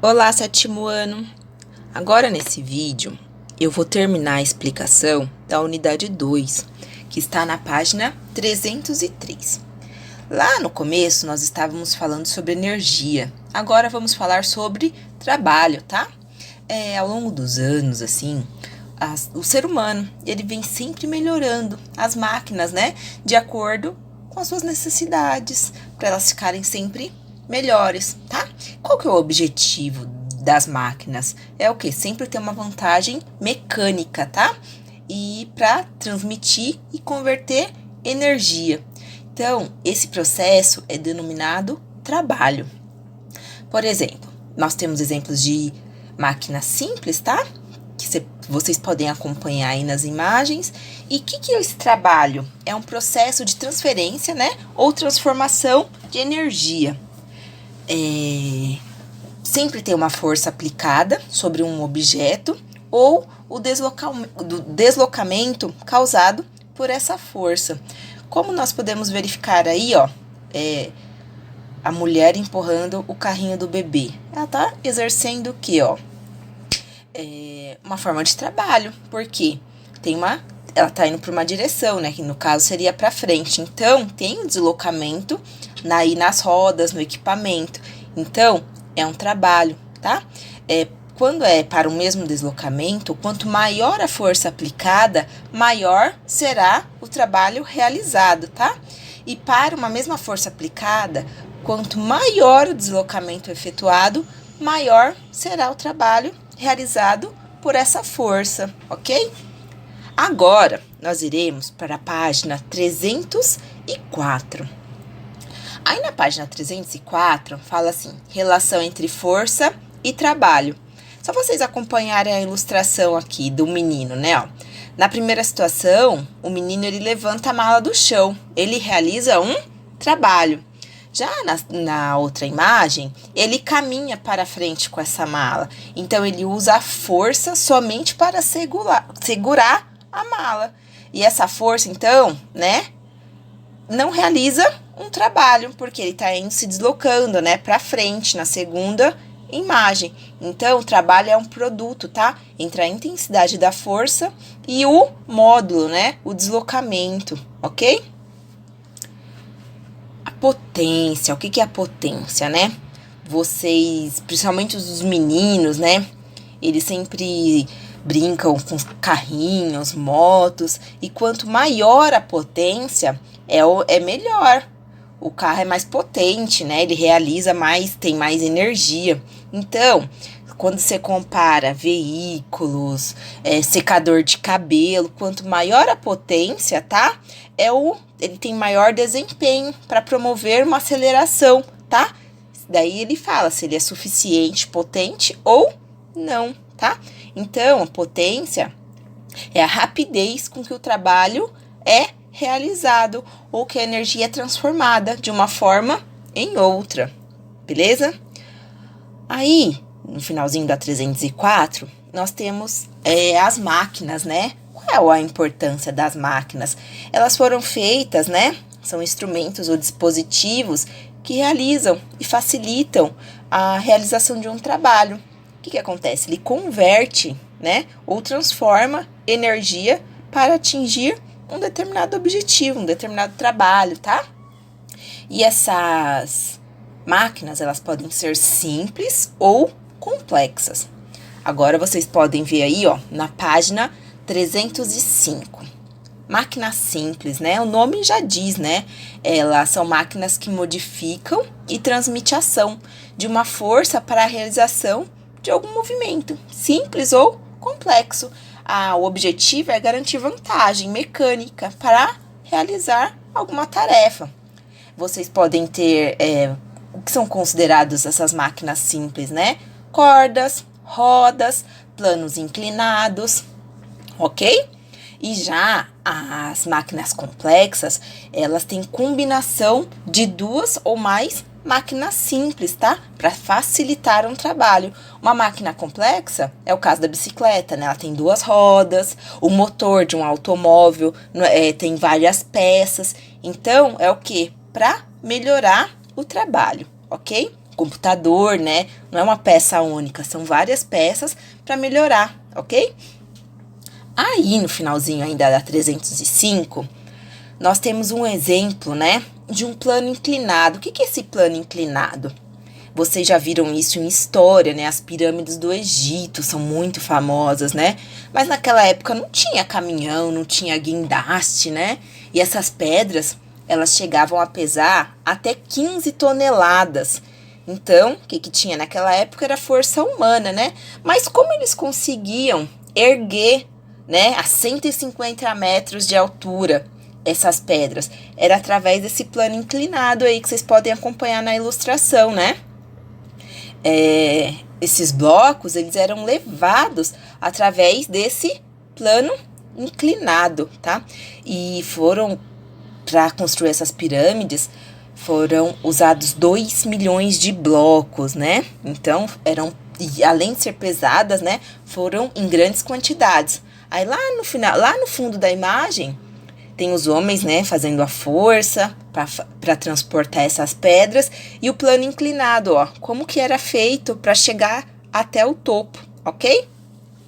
Olá, sétimo ano! Agora nesse vídeo eu vou terminar a explicação da unidade 2, que está na página 303. Lá no começo nós estávamos falando sobre energia, agora vamos falar sobre trabalho, tá? Ao longo dos anos, assim, o ser humano, ele vem sempre melhorando as máquinas, né? De acordo com as suas necessidades, para elas ficarem sempre melhores, tá? Qual que é o objetivo das máquinas? É o que? Sempre ter uma vantagem mecânica, tá? E para transmitir e converter energia. Então, esse processo é denominado trabalho. Por exemplo, nós temos exemplos de máquinas simples, tá? Que vocês podem acompanhar aí nas imagens. E o que é esse trabalho? É um processo de transferência, né? Ou transformação de energia. Sempre tem uma força aplicada sobre um objeto ou o deslocamento causado por essa força. Como nós podemos verificar aí, ó, a mulher empurrando o carrinho do bebê. Ela tá exercendo o quê, ó? Uma forma de trabalho, porque ela tá indo para uma direção, né? Que no caso seria para frente. Então, tem um deslocamento nas rodas, no equipamento. Então, é um trabalho, tá? Quando é para o mesmo deslocamento, quanto maior a força aplicada, maior será o trabalho realizado, tá? E para uma mesma força aplicada, quanto maior o deslocamento efetuado, maior será o trabalho realizado por essa força, ok? Agora, nós iremos para a página 304. Aí na página 304, fala assim, relação entre força e trabalho. Só vocês acompanharem a ilustração aqui do menino, né? Ó. Na primeira situação, o menino ele levanta a mala do chão, ele realiza um trabalho. Já na outra imagem, ele caminha para frente com essa mala. Então, ele usa a força somente para segurar a mala. E essa força, então, né, não realiza um trabalho, porque ele está indo se deslocando, né, para frente na segunda imagem. Então, o trabalho é um produto, tá? Entre a intensidade da força e o módulo, né, o deslocamento, ok? A potência, o que é a potência, né? Vocês, principalmente os meninos, né, eles sempre brincam com carrinhos, motos, e quanto maior a potência, é melhor. O carro é mais potente, né? Ele realiza mais, tem mais energia. Então, quando você compara veículos, secador de cabelo, quanto maior a potência, tá? Ele tem maior desempenho para promover uma aceleração, tá? Daí ele fala se ele é suficiente, potente ou não, tá? Então, a potência é a rapidez com que o trabalho é realizado ou que a energia é transformada de uma forma em outra, beleza? Aí, no finalzinho da 304, nós temos as máquinas, né? Qual é a importância das máquinas? Elas foram feitas, né? São instrumentos ou dispositivos que realizam e facilitam a realização de um trabalho. O que acontece? Ele converte, né? Ou transforma energia para atingir um determinado objetivo, um determinado trabalho, tá? E essas máquinas, elas podem ser simples ou complexas. Agora, vocês podem ver aí, ó, na página 305. Máquina simples, né? O nome já diz, né? Elas são máquinas que modificam e transmitem ação de uma força para a realização de algum movimento, simples ou complexo. O objetivo é garantir vantagem mecânica para realizar alguma tarefa. Vocês podem ter o que são considerados essas máquinas simples, né? Cordas, rodas, planos inclinados, ok? E já as máquinas complexas, elas têm combinação de duas ou mais máquinas simples, tá? Para facilitar um trabalho. Uma máquina complexa é o caso da bicicleta, né? Ela tem duas rodas, o motor de um automóvel tem várias peças. Então, é o quê? Para melhorar o trabalho, ok? computador, né? Não é uma peça única, são várias peças para melhorar, ok? Aí, no finalzinho ainda da 305, nós temos um exemplo, né, de um plano inclinado. O que é esse plano inclinado? Vocês já viram isso em história, né? As pirâmides do Egito são muito famosas, né? Mas naquela época não tinha caminhão, não tinha guindaste, né? E essas pedras, elas chegavam a pesar até 15 toneladas. Então, o que tinha naquela época era força humana, né? Mas como eles conseguiam erguer, né, a 150 metros de altura essas pedras? Era através desse plano inclinado aí que vocês podem acompanhar na ilustração, né? Esses blocos, eles eram levados através desse plano inclinado, tá? E para construir essas pirâmides, foram usados 2 milhões de blocos, né? Então, e além de ser pesadas, né, foram em grandes quantidades. Aí lá no final, lá no fundo da imagem, tem os homens, né, fazendo a força para transportar essas pedras e o plano inclinado, ó, como que era feito para chegar até o topo, ok?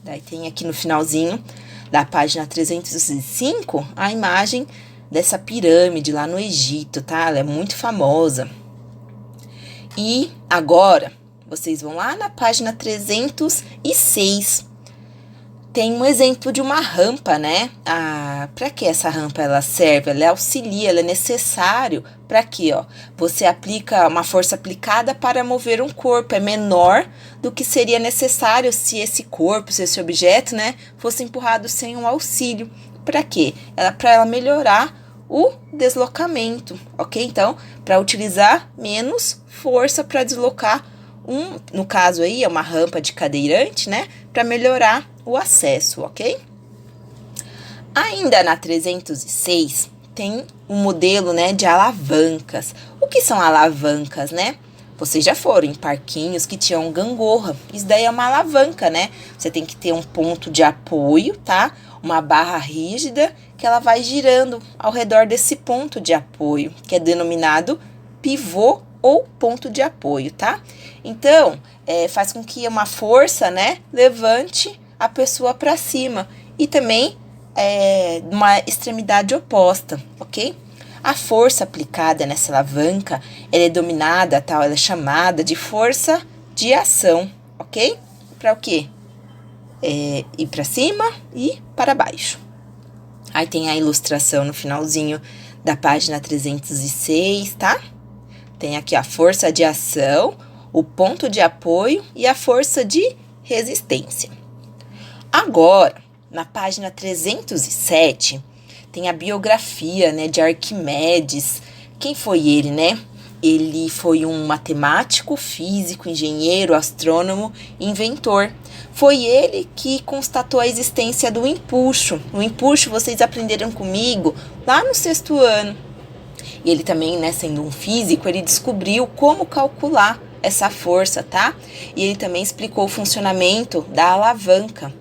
Daí tem aqui no finalzinho da página 305 a imagem dessa pirâmide lá no Egito, tá? Ela é muito famosa. E agora, vocês vão lá na página 306. Tem um exemplo de uma rampa, né? Para que essa rampa ela serve? Ela auxilia, ela é necessário para quê? Ó, você aplica uma força aplicada para mover um corpo, é menor do que seria necessário se esse corpo, se esse objeto, né, fosse empurrado sem um auxílio. Para quê? Para ela melhorar o deslocamento, ok? Então, para utilizar menos força para deslocar no caso aí, é uma rampa de cadeirante, né? Para melhorar o acesso, ok? Ainda na 306, tem um modelo, né, de alavancas. O que são alavancas, né? Vocês já foram em parquinhos que tinham gangorra. Isso daí é uma alavanca, né? Você tem que ter um ponto de apoio, tá? Uma barra rígida que ela vai girando ao redor desse ponto de apoio, que é denominado pivô ou ponto de apoio, tá? Então, faz com que uma força, né, levante a pessoa para cima e também uma extremidade oposta, ok? A força aplicada nessa alavanca, ela é dominada, tal, ela é chamada de força de ação, ok? Para o quê? Ir para cima e para baixo. Aí tem a ilustração no finalzinho da página 306, tá? Tem aqui a força de ação, o ponto de apoio e a força de resistência. Agora, na página 307, tem a biografia, né, de Arquimedes. Quem foi ele, né? Ele foi um matemático, físico, engenheiro, astrônomo e inventor. Foi ele que constatou a existência do empuxo. O empuxo vocês aprenderam comigo lá no 6º ano. E ele também, né, sendo um físico, ele descobriu como calcular essa força, tá? E ele também explicou o funcionamento da alavanca.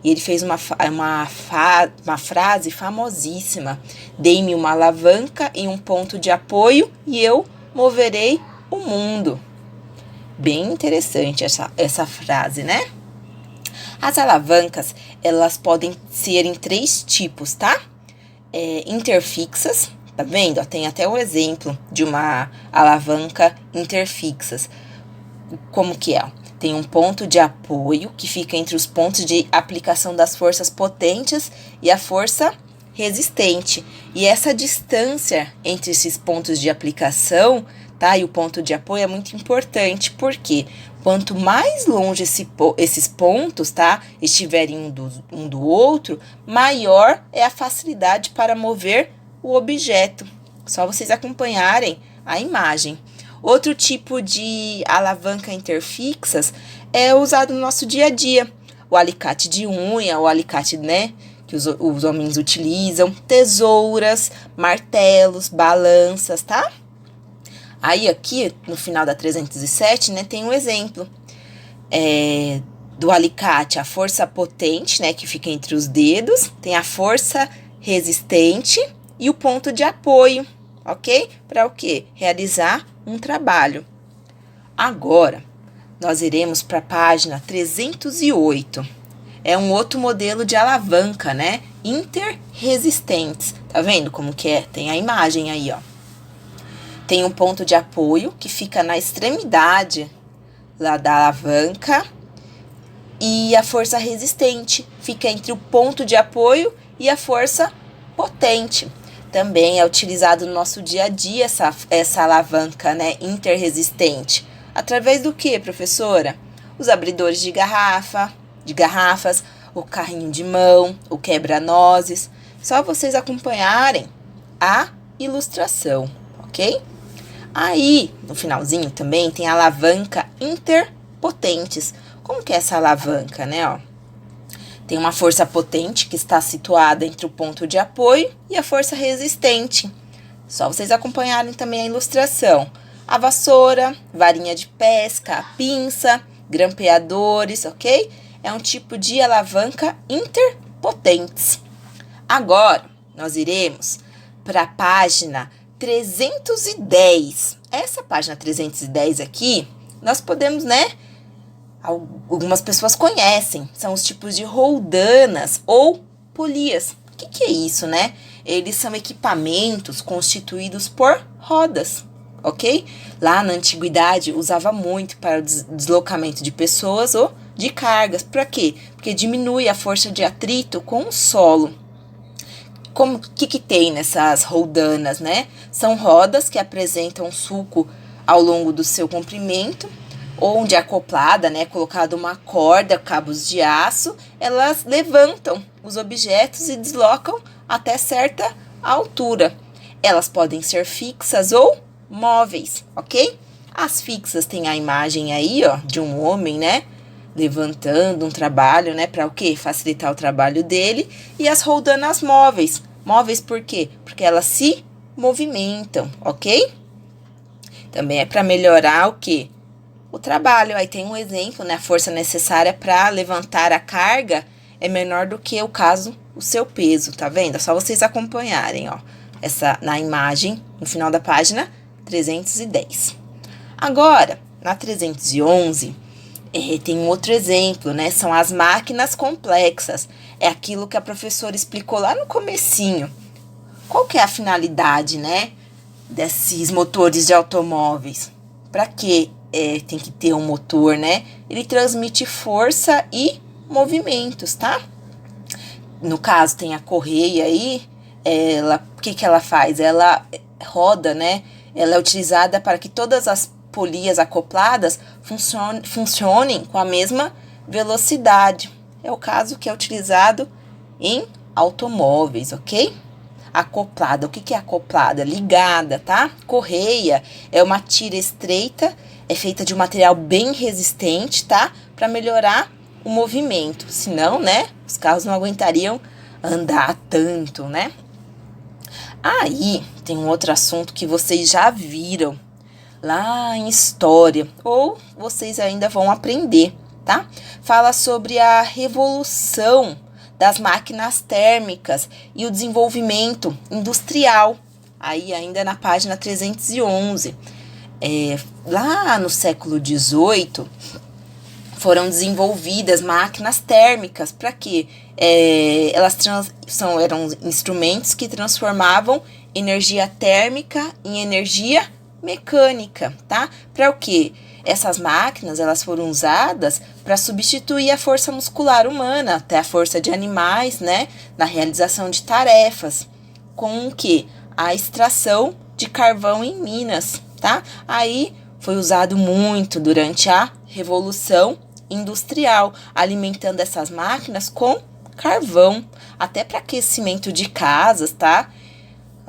E ele fez uma frase famosíssima: dei-me uma alavanca e um ponto de apoio e eu moverei o mundo. Bem interessante essa frase, né? As alavancas, elas podem ser em 3 tipos, tá? Interfixas. Tá vendo? Tem até um exemplo de uma alavanca interfixas. Como que é? Tem um ponto de apoio que fica entre os pontos de aplicação das forças potentes e a força resistente. E essa distância entre esses pontos de aplicação, tá, e o ponto de apoio é muito importante, porque quanto mais longe esses pontos, tá, estiverem um do outro, maior é a facilidade para mover o objeto. Só vocês acompanharem a imagem. Outro tipo de alavanca interfixas é usado no nosso dia a dia. O alicate de unha, o alicate, né, que os homens utilizam, tesouras, martelos, balanças, tá? Aí aqui, no final da 307, né, tem um exemplo do alicate, a força potente, né, que fica entre os dedos, tem a força resistente e o ponto de apoio, ok? Para o quê? Realizar um trabalho. Agora, nós iremos para a página 308. É um outro modelo de alavanca, né? Interresistentes. Tá vendo como que é? Tem a imagem aí, ó. Tem um ponto de apoio que fica na extremidade lá da alavanca e a força resistente fica entre o ponto de apoio e a força potente. Também é utilizado no nosso dia a dia essa alavanca, né, interresistente. Através do que, professora? Os abridores de garrafas, o carrinho de mão, o quebra-nozes. Só vocês acompanharem a ilustração, ok? Aí, no finalzinho também tem a alavanca interpotentes. Como que é essa alavanca, né, ó? Tem uma força potente que está situada entre o ponto de apoio e a força resistente. Só vocês acompanharem também a ilustração. A vassoura, varinha de pesca, a pinça, grampeadores, ok? É um tipo de alavanca interpotentes. Agora, nós iremos para a página 310. Essa página 310 aqui, nós podemos, né? Algumas pessoas conhecem. São os tipos de roldanas ou polias. O que é isso, né? Eles são equipamentos constituídos por rodas, ok? Lá na antiguidade, usava muito para o deslocamento de pessoas ou de cargas. Para quê? Porque diminui a força de atrito com o solo. O que tem nessas roldanas, né? São rodas que apresentam um sulco ao longo do seu comprimento, onde acoplada, né, colocada uma corda, cabos de aço, elas levantam os objetos e deslocam até certa altura. Elas podem ser fixas ou móveis, ok? As fixas tem a imagem aí, ó, de um homem, né, levantando um trabalho, né, para o quê? Facilitar o trabalho dele. E as roldanas móveis. Móveis por quê? Porque elas se movimentam, ok? Também é para melhorar o quê? O trabalho. Aí tem um exemplo, né? A força necessária para levantar a carga é menor do que o seu peso, tá vendo? É só vocês acompanharem, ó. Essa na imagem, no final da página 310. Agora, na 311, tem um outro exemplo, né? São as máquinas complexas. É aquilo que a professora explicou lá no comecinho. Qual que é a finalidade, né? Desses motores de automóveis? Para que tem que ter um motor, né? Ele transmite força e movimentos, tá? No caso, tem a correia aí. O que ela faz? Ela roda, né? Ela é utilizada para que todas as polias acopladas funcionem com a mesma velocidade. É o caso que é utilizado em automóveis, ok? Acoplada, o que é acoplada? Ligada, tá? Correia é uma tira estreita, é feita de um material bem resistente, tá? Para melhorar o movimento. Senão, né? Os carros não aguentariam andar tanto, né? Aí, tem um outro assunto que vocês já viram lá em história, ou vocês ainda vão aprender, tá? Fala sobre a revolução das máquinas térmicas e o desenvolvimento industrial, aí ainda na página 311. Lá no século XVIII, foram desenvolvidas máquinas térmicas. Para quê? Eram instrumentos que transformavam energia térmica em energia mecânica, tá? Para o quê? Essas máquinas, elas foram usadas para substituir a força muscular humana, até a força de animais, né? Na realização de tarefas. Com o quê? A extração de carvão em minas, tá? Aí foi usado muito durante a Revolução Industrial, alimentando essas máquinas com carvão, até para aquecimento de casas, tá?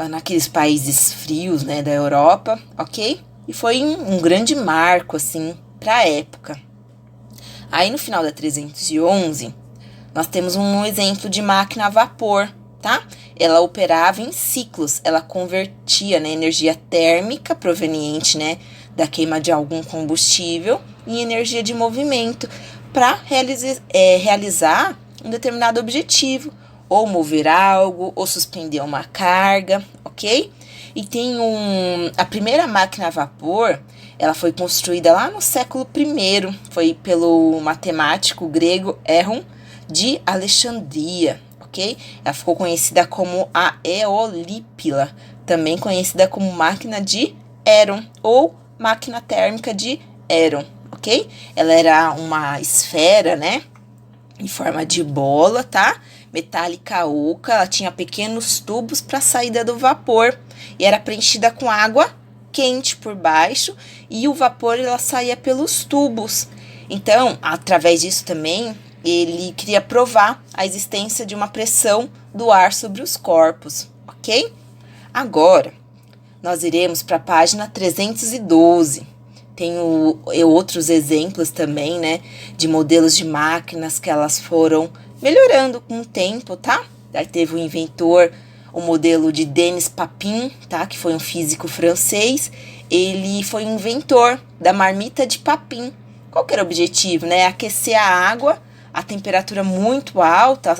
Naqueles países frios, né, da Europa, ok? E foi um grande marco, assim, para a época. Aí, no final da 311, nós temos um exemplo de máquina a vapor, tá? Ela operava em ciclos, ela convertia, né, energia térmica proveniente, né, da queima de algum combustível em energia de movimento para realizar um determinado objetivo, ou mover algo, ou suspender uma carga, ok? E tem a primeira máquina a vapor, Ela foi construída lá no século I, foi pelo matemático grego Herón de Alexandria, ok? Ela ficou conhecida como a Eolípila, também conhecida como máquina de Herón ou máquina térmica de Herón, ok? Ela era uma esfera, né, em forma de bola, tá? Metálica oca, ela tinha pequenos tubos para saída do vapor e era preenchida com água quente por baixo e o vapor ela saía pelos tubos. Então, através disso também, ele queria provar a existência de uma pressão do ar sobre os corpos, ok? Agora, nós iremos para a página 312. Tenho outros exemplos também, né, de modelos de máquinas que elas foram melhorando com o tempo, tá? Aí teve o inventor, o modelo de Denis Papin, tá? Que foi um físico francês. Ele foi o inventor da marmita de Papin. Qual que era o objetivo, né? Aquecer a água a temperatura muito alta,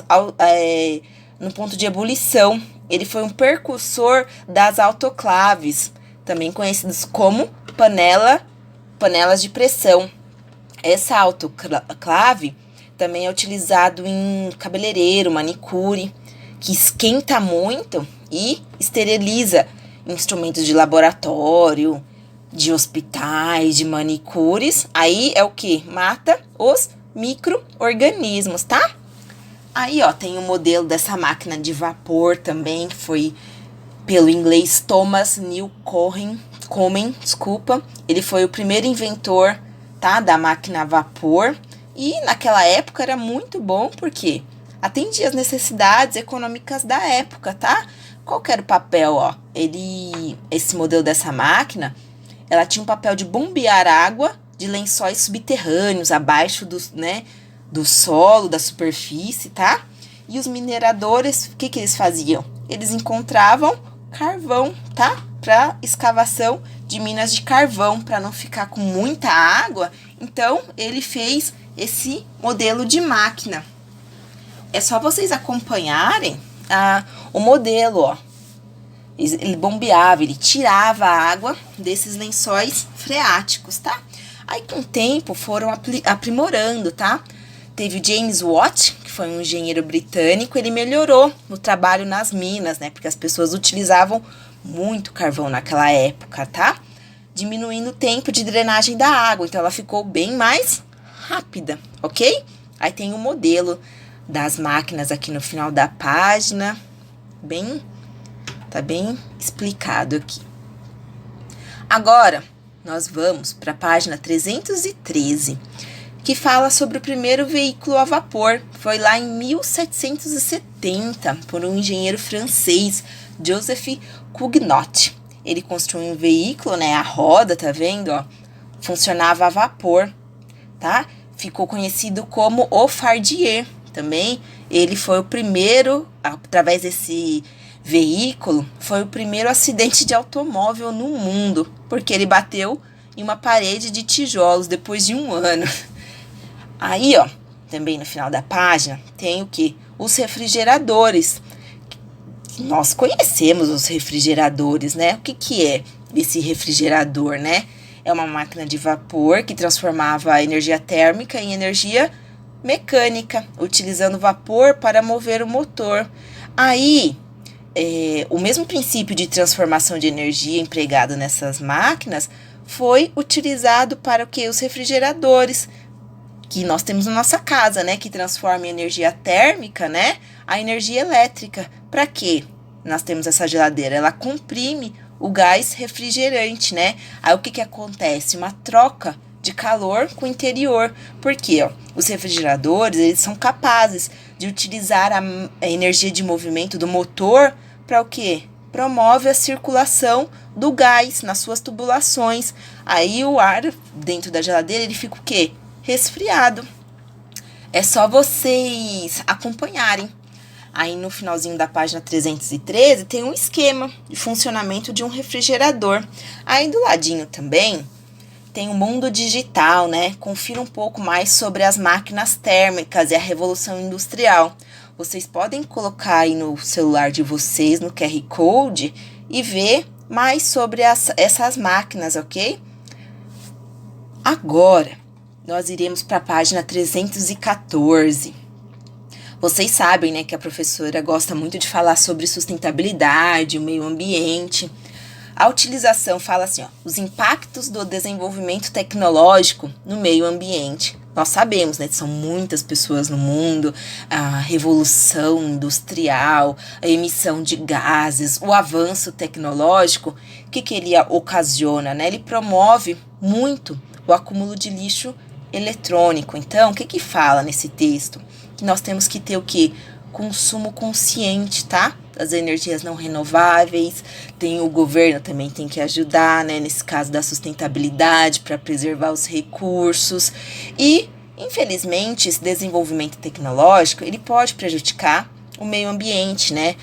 no ponto de ebulição. Ele foi um precursor das autoclaves, também conhecidos como panelas de pressão. Essa autoclave também é utilizado em cabeleireiro, manicure, que esquenta muito e esteriliza instrumentos de laboratório, de hospitais, de manicures. Aí é o que? Mata os micro-organismos, tá? Aí, ó, tem o modelo dessa máquina de vapor também, que foi pelo inglês Thomas Newcomen, ele foi o primeiro inventor, tá, da máquina a vapor, e naquela época era muito bom porque atendia as necessidades econômicas da época, tá? Qual que era o papel, ó? Esse modelo dessa máquina, ela tinha um papel de bombear água de lençóis subterrâneos, abaixo do solo, da superfície, tá? E os mineradores, o que eles faziam? Eles encontravam carvão, tá? Para escavação de minas de carvão, para não ficar com muita água. Então, ele fez esse modelo de máquina. É só vocês acompanharem o modelo, ó. Ele bombeava, ele tirava a água desses lençóis freáticos, tá? Aí, com o tempo, foram aprimorando, tá? Teve o James Watt, que foi um engenheiro britânico, ele melhorou no trabalho nas minas, né? Porque as pessoas utilizavam muito carvão naquela época, tá? Diminuindo o tempo de drenagem da água, então ela ficou bem mais rápida, ok? Aí tem o modelo das máquinas aqui no final da página, tá bem explicado aqui. Agora, nós vamos para a página 313, que fala sobre o primeiro veículo a vapor. Foi lá em 1770, por um engenheiro francês, Joseph Cugnot. Ele construiu um veículo, né, a roda, tá vendo, ó? Funcionava a vapor, tá? Ficou conhecido como o Fardier. Também ele foi o primeiro, através desse veículo, foi o primeiro acidente de automóvel no mundo, porque ele bateu em uma parede de tijolos depois de um ano. Aí, ó, também no final da página, tem o que? Os refrigeradores. Nós conhecemos os refrigeradores, né? O que é esse refrigerador, né? É uma máquina de vapor que transformava a energia térmica em energia mecânica, utilizando vapor para mover o motor. Aí, o mesmo princípio de transformação de energia empregado nessas máquinas foi utilizado para o que? Os refrigeradores, que nós temos na nossa casa, né? Que transforma a energia térmica, né? A energia elétrica. Para quê? Nós temos essa geladeira. Ela comprime o gás refrigerante, né? Aí o que acontece? Uma troca de calor com o interior. Por quê? Ó, os refrigeradores, eles são capazes de utilizar a energia de movimento do motor para o quê? Promove a circulação do gás nas suas tubulações. Aí o ar dentro da geladeira, ele fica o quê? Resfriado. É só vocês acompanharem. Aí no finalzinho da página 313 tem um esquema de funcionamento de um refrigerador. Aí do ladinho também tem o mundo digital, né? Confira um pouco mais sobre as máquinas térmicas e a revolução industrial. Vocês podem colocar aí no celular de vocês, no QR Code, e ver mais sobre essas máquinas, ok? Agora, nós iremos para a página 314. Vocês sabem, né, que a professora gosta muito de falar sobre sustentabilidade, o meio ambiente. A utilização fala assim, ó, os impactos do desenvolvimento tecnológico no meio ambiente. Nós sabemos, né, que são muitas pessoas no mundo, a revolução industrial, a emissão de gases, o avanço tecnológico, o que ele ocasiona, né? Ele promove muito o acúmulo de lixo eletrônico. Então, o que fala nesse texto? Que nós temos que ter o quê? Consumo consciente, tá? Das energias não renováveis, o governo também tem que ajudar, né? Nesse caso da sustentabilidade, para preservar os recursos. E, infelizmente, esse desenvolvimento tecnológico, ele pode prejudicar o meio ambiente, né?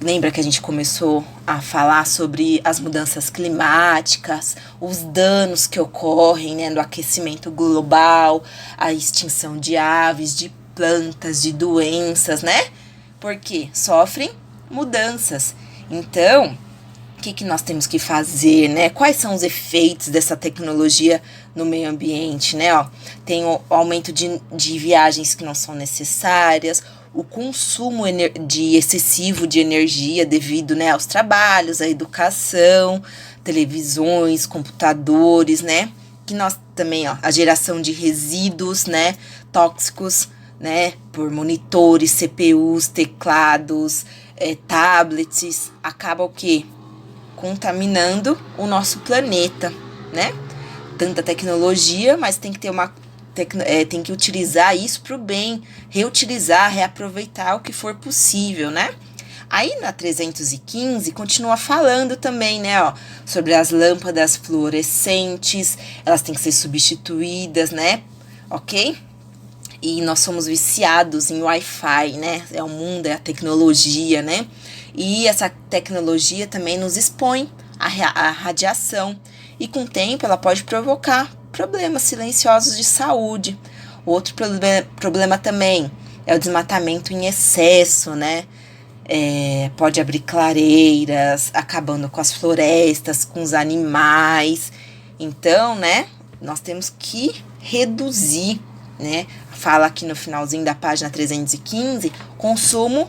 Lembra que a gente começou a falar sobre as mudanças climáticas, os danos que ocorrem, né, no aquecimento global, a extinção de aves, de plantas, de doenças, né? Porque sofrem mudanças. Então, o que nós temos que fazer, né? Quais são os efeitos dessa tecnologia no meio ambiente, né? Tem o aumento de viagens que não são necessárias, o consumo excessivo de energia devido, né, aos trabalhos, à educação, televisões, computadores, né? Que nós também, a geração de resíduos, né, tóxicos, né, por monitores, CPUs, teclados, tablets, acaba o quê? Contaminando o nosso planeta, né? Tanta tecnologia, mas tem que ter tem que utilizar isso para o bem, reutilizar, reaproveitar o que for possível, né? Aí na 315 continua falando também, né, sobre as lâmpadas fluorescentes, elas têm que ser substituídas, né? Ok? E nós somos viciados em Wi-Fi, né? É o mundo, é a tecnologia, né? E essa tecnologia também nos expõe à radiação. E com o tempo ela pode provocar problemas silenciosos de saúde. Outro problema também é o desmatamento em excesso, né? Pode abrir clareiras, acabando com as florestas, com os animais. Então, né? Nós temos que reduzir, né? Fala aqui no finalzinho da página 315, consumo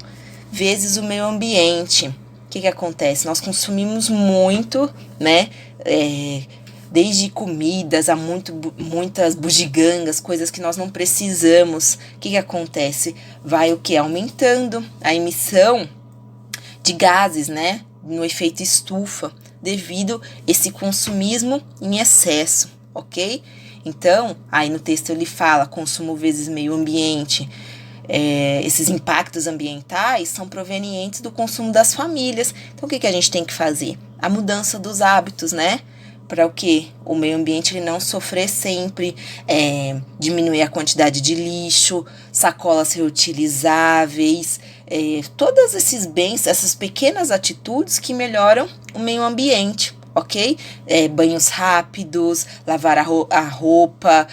vezes o meio ambiente. O que acontece? Nós consumimos muito, né? Desde comidas a muitas bugigangas, coisas que nós não precisamos. O que acontece? Vai o quê? Aumentando a emissão de gases, né? No efeito estufa, devido a esse consumismo em excesso, ok? Então, aí no texto ele fala consumo vezes meio ambiente. Esses impactos ambientais são provenientes do consumo das famílias. Então, o que a gente tem que fazer? A mudança dos hábitos, né? Para o quê? O meio ambiente ele não sofrer sempre, diminuir a quantidade de lixo, sacolas reutilizáveis, todos esses bens, essas pequenas atitudes que melhoram o meio ambiente. Ok? Banhos rápidos, lavar a roupa,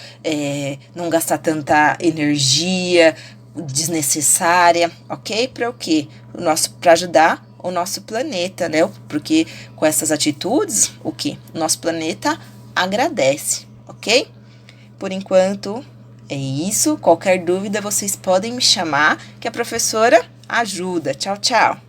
não gastar tanta energia desnecessária, ok? Para o quê? Para ajudar o nosso planeta, né? Porque com essas atitudes, o quê? O nosso planeta agradece, ok? Por enquanto, é isso. Qualquer dúvida, vocês podem me chamar, que a professora ajuda. Tchau, tchau!